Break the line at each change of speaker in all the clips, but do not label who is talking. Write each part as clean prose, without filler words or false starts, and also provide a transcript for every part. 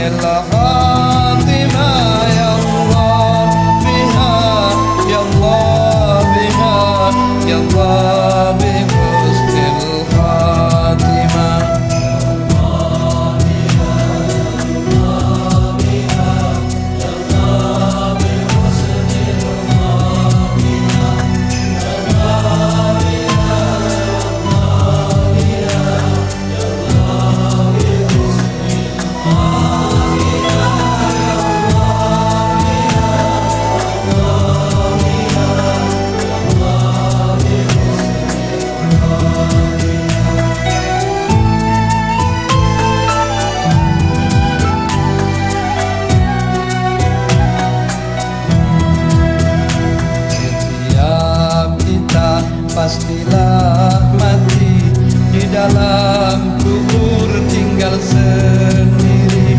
husnil khatimah ya Allah biha ya Allah biha ya Allah bi husnil khatimah. Pastilah mati di dalam kubur, tinggal sendiri,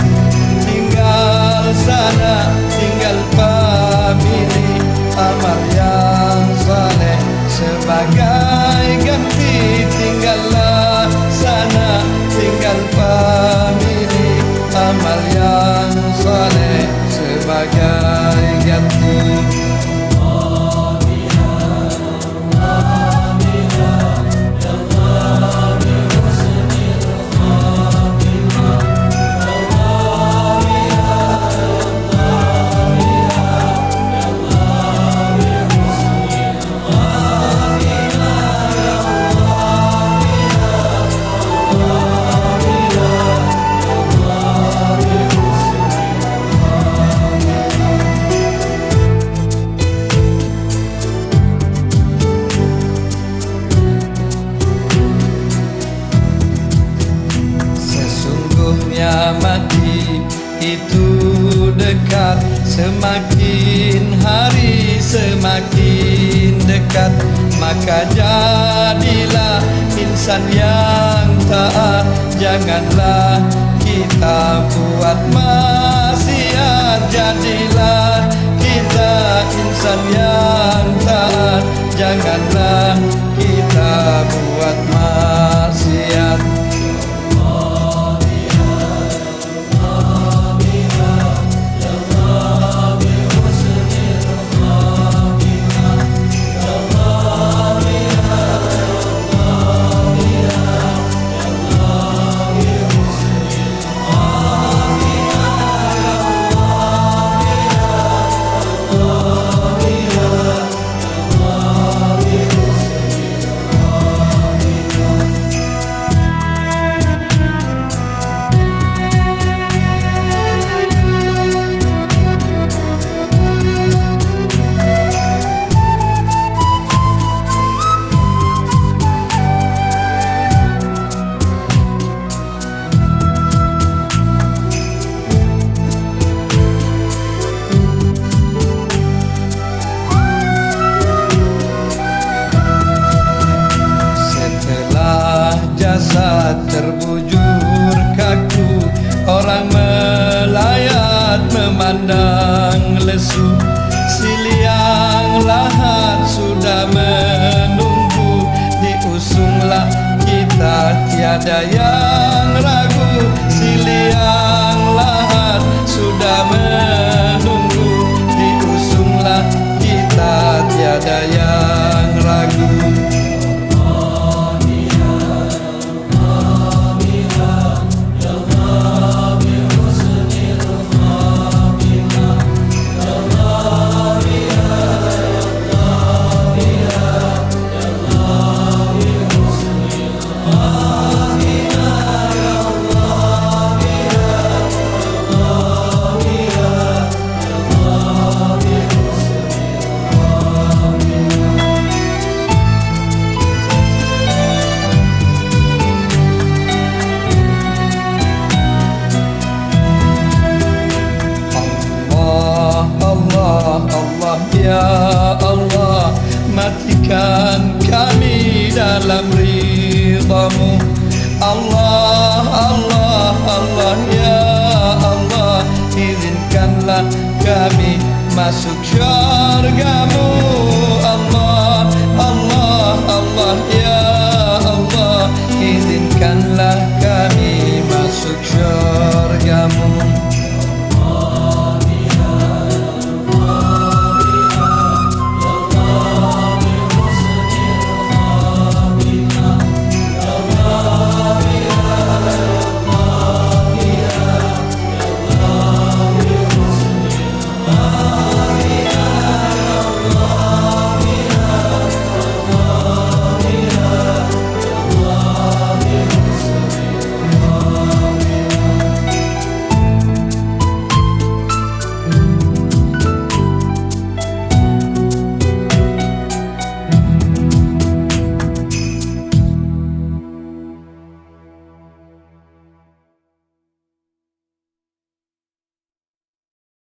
tinggal sana, tinggal pamili amal yang saleh sebagai ganti, tinggallah sana, tinggal pamili amal yang saleh sebagai ganti. Mati itu dekat, semakin hari semakin dekat, maka jadilah insan yang taat, janganlah kita buat maksiat. Jadilah kita insan yang taat, janganlah kita buat maksiat. Jasad terbujur kaku, orang melayat memandang lesu, si liang lahat sudah menunggu, diusunglah kita tiada yang ragu, si liang lahat sudah menunggu, diusunglah kita tiada yang ragu. Ya Allah, matikan kami dalam ridha-Mu. Allah, Allah, Allah, ya Allah, izinkanlah kami masuk syurga-Mu.